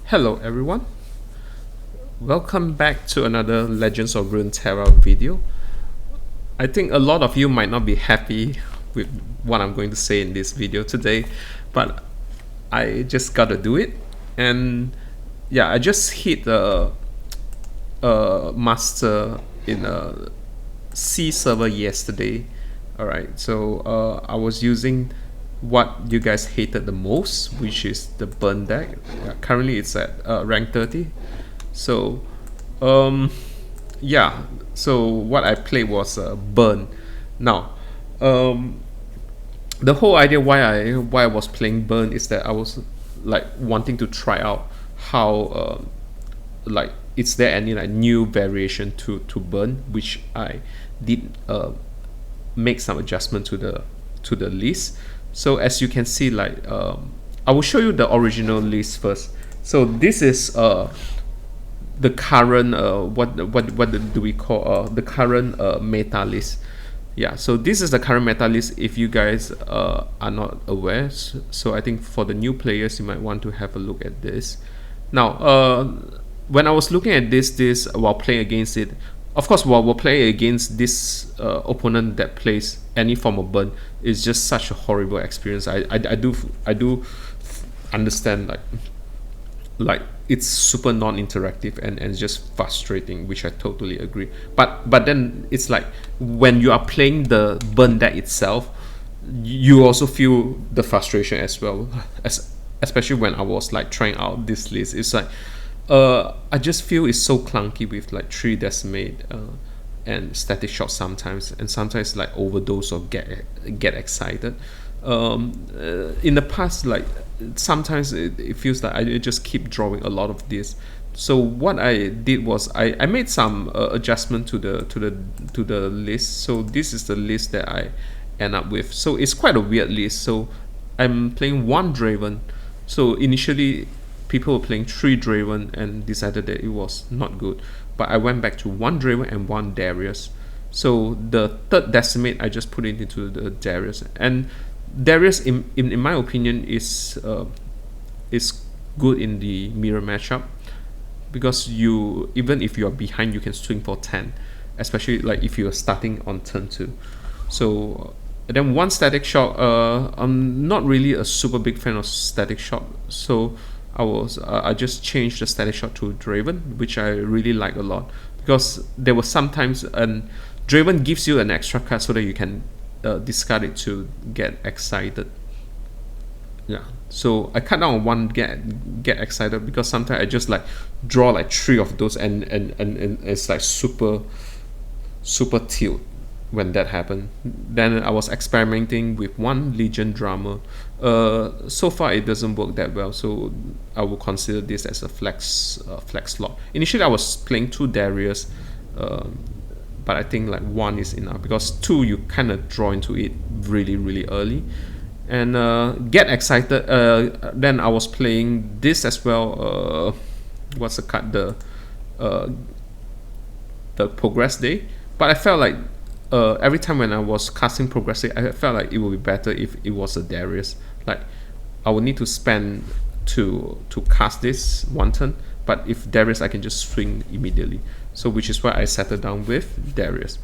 Hello everyone, welcome back to another Legends of Runeterra video. I think a lot of you might not be happy with what I'm going to say in this video today, but I just gotta do it. And yeah, I just hit a master in a C server yesterday. Alright, so I was using what you guys hated the most, which is the burn deck. Currently it's at rank 30. So yeah, so what I played was burn. Now the whole idea why I was playing burn is that I was like wanting to try out how like is there any like new variation to burn, which I did make some adjustment to the list. So as you can see, like I will show you the original list first. So this is the current what do we call the current meta list. Yeah, so this is the current meta list if you guys are not aware. So I think for the new players you might want to have a look at this. Now when I was looking at this while playing against it, of course while we're playing against this opponent that plays any form of burn, is just such a horrible experience. I do understand like it's super non-interactive and it's just frustrating, which I totally agree. But then it's like when you are playing the burn deck itself, you also feel the frustration as well, especially when I was like trying out this list. It's like I just feel it's so clunky with like 3 decimate and static shock sometimes, and sometimes like overdose or get excited. In the past, like sometimes it feels like I just keep drawing a lot of this. So what I did was I made some adjustment to the list. So this is the list that I end up with. So it's quite a weird list. So I'm playing 1 Draven. So initially people were playing 3 Draven and decided that it was not good, but I went back to 1 Draven and 1 Darius. So the 3rd decimate I just put it into the Darius, and Darius in my opinion is good in the mirror matchup, because you, even if you are behind, you can swing for 10, especially like if you are starting on turn 2. So then 1 static shock, I'm not really a super big fan of static shock, so I just changed the static shock to Draven, which I really like a lot, because there were sometimes Draven gives you an extra card so that you can discard it to get excited. Yeah, so I cut down on 1 get excited, because sometimes I just like draw like 3 of those, and it's like super tilt when that happened. Then I was experimenting with 1 Legion Drummer. So far it doesn't work that well, so I will consider this as a flex slot. Initially I was playing 2 Darius, but I think like 1 is enough, because 2 you kind of draw into it really early. And get excited, then I was playing this as well. What's the card? The Progress Day. But I felt like every time when I was casting Progress Day, I felt like it would be better if it was a Darius. Like I would need to spend to cast this 1 turn, but if Darius I can just swing immediately. So which is why I settled down with Darius.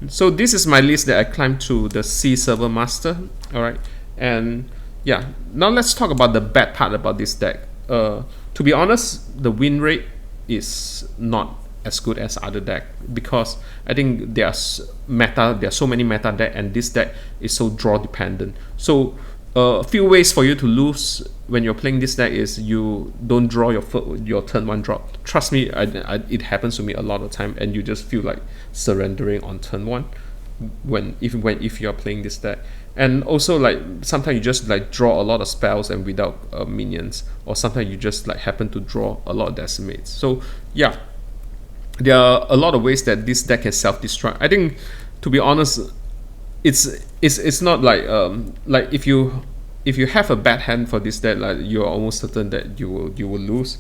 So this is my list that I climbed to the C server master. Alright, and yeah, now let's talk about the bad part about this deck. To be honest, the win rate is not as good as other deck, because I think there are so many meta deck, and this deck is so draw dependent. So a few ways for you to lose when you're playing this deck is you don't draw your turn 1 drop. Trust me, it happens to me a lot of time, and you just feel like surrendering on turn 1 if you're playing this deck. And also like sometimes you just like draw a lot of spells and without minions, or sometimes you just like happen to draw a lot of decimates. So yeah, there are a lot of ways that this deck can self-destruct. I think, to be honest, it's not like if you have a bad hand for this deck, like you're almost certain that you will lose.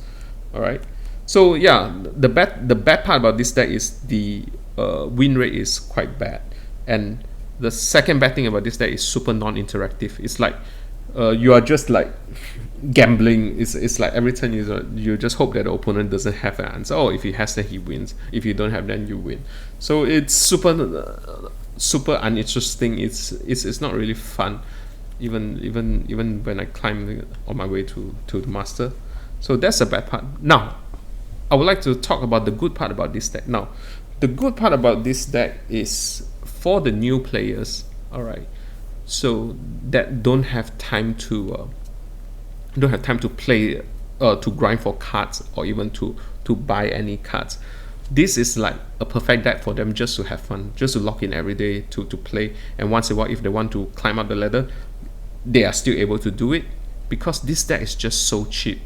All right. So yeah, the bad part about this deck is the win rate is quite bad, and the second bad thing about this deck is super non-interactive. It's like you are just like gambling. It's like every turn you just hope that the opponent doesn't have an answer. Oh, if he has, then he wins. If you don't have, then you win. So it's super uninteresting. It's not really fun, even when I climb on my way to the master. So that's the bad part. Now, I would like to talk about the good part about this deck. Now, the good part about this deck is for the new players. All right, so that don't have time to play, to grind for cards, or even to buy any cards. This is like a perfect deck for them, just to have fun, just to log in every day to play, and once in a while if they want to climb up the ladder, they are still able to do it, because this deck is just so cheap.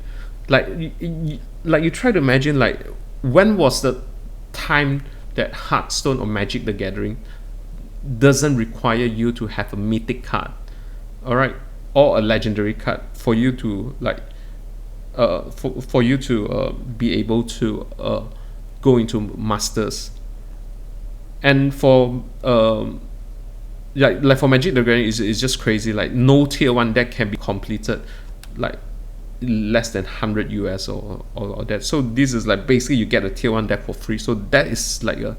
Like you try to imagine, like, when was the time that Hearthstone or Magic the Gathering doesn't require you to have a mythic card, all right, or a legendary card for you to like for you to be able to go into masters. And for like for Magic the Gathering is just crazy. Like, no tier 1 deck can be completed like less than 100 US or that. So this is like basically you get a tier 1 deck for free. So that is like a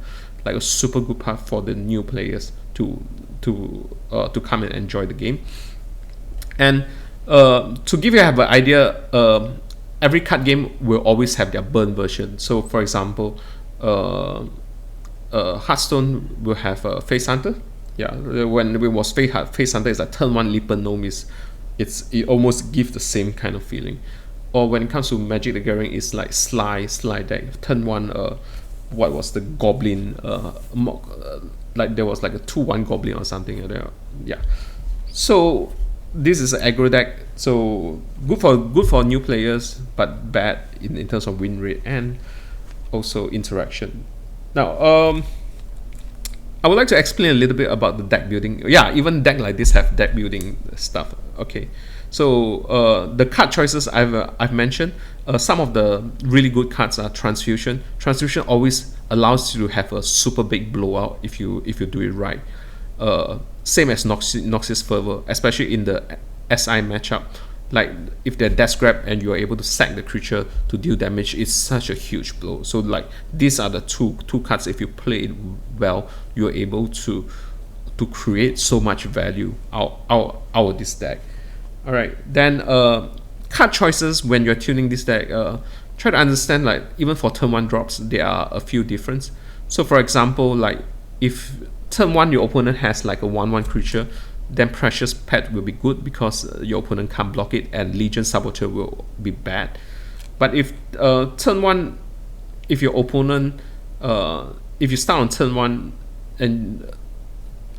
super good part for the new players to come and enjoy the game. And to give you an idea, every card game will always have their burn version. So for example, Hearthstone will have Face Hunter. Yeah, when it was Face Hunter, is like turn 1 Leaper Gnome. It almost gives the same kind of feeling. Or when it comes to Magic the Gathering, it's like Sly deck. Turn 1, what was the Goblin? Like there was like a 2/1 Goblin or something. Yeah. So this is an aggro deck. So good for new players, but bad in terms of win rate and also interaction. Now, I would like to explain a little bit about the deck building. Yeah, even deck like this have deck building stuff. Okay, so the card choices I've mentioned. Some of the really good cards are Transfusion. Transfusion always allows you to have a super big blowout if you do it right. Same as Noxious Fervor, especially in the SI matchup. Like if they're Death Grab and you're able to sack the creature to deal damage, it's such a huge blow. So like these are the two cards. If you play it well, you're able to create so much value out of this deck. All right, then card choices when you're tuning this deck. Try to understand, like, even for turn 1 drops, there are a few difference. So for example, like if turn 1 your opponent has like a 1/1 creature, then Precious Pet will be good because your opponent can't block it, and Legion Saboteur will be bad. But if turn 1, if your opponent, if you start on turn 1 and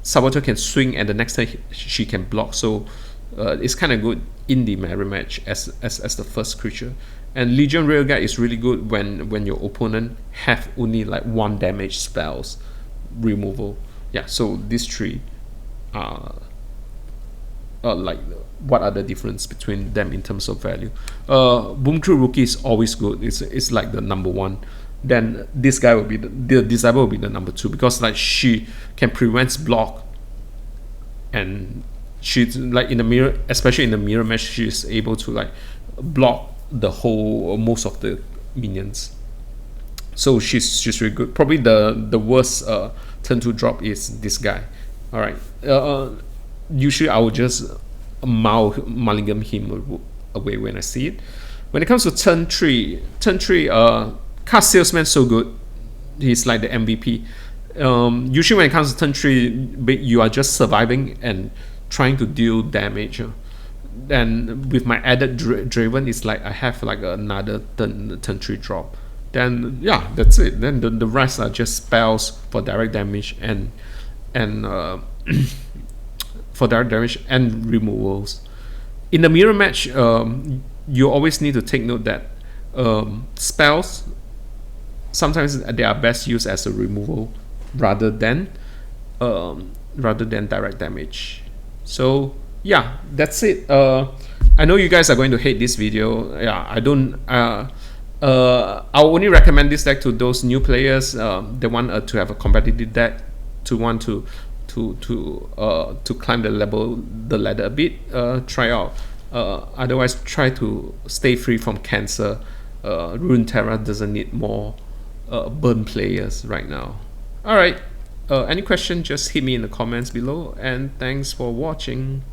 Saboteur can swing, and the next turn she can block, so it's kind of good in the mirror match as the first creature. And Legion Railguard is really good when your opponent have only like 1 damage spells removal. Yeah, so these 3 are like, what are the difference between them in terms of value? Boom Crew Rookie is always good. It's like the number 1. Then this guy will be the Disciple will be the number 2, because like she can prevent block, and she's like in the mirror, especially in the mirror match, she's able to like block the whole most of the minions. So she's really good. Probably the worst turn 2 drop is this guy. All right. Usually I would just mulligan him away when I see it. When it comes to turn 3, Card Salesman so good. He's like the MVP. Usually when it comes to turn 3, you are just surviving and trying to deal damage. Then with my added Draven, it's like I have like another turn 3 drop. Then yeah, that's it. Then the rest are just spells for direct damage and for direct damage and removals. In the mirror match, you always need to take note that spells sometimes they are best used as a removal rather than direct damage. So yeah, that's it. I know you guys are going to hate this video. Yeah, I don't. I'll only recommend this deck to those new players. They want to have a competitive deck, to want to climb the ladder a bit. Try out Otherwise, try to stay free from cancer. Runeterra doesn't need more burn players right now. Alright, any question, just hit me in the comments below, and thanks for watching.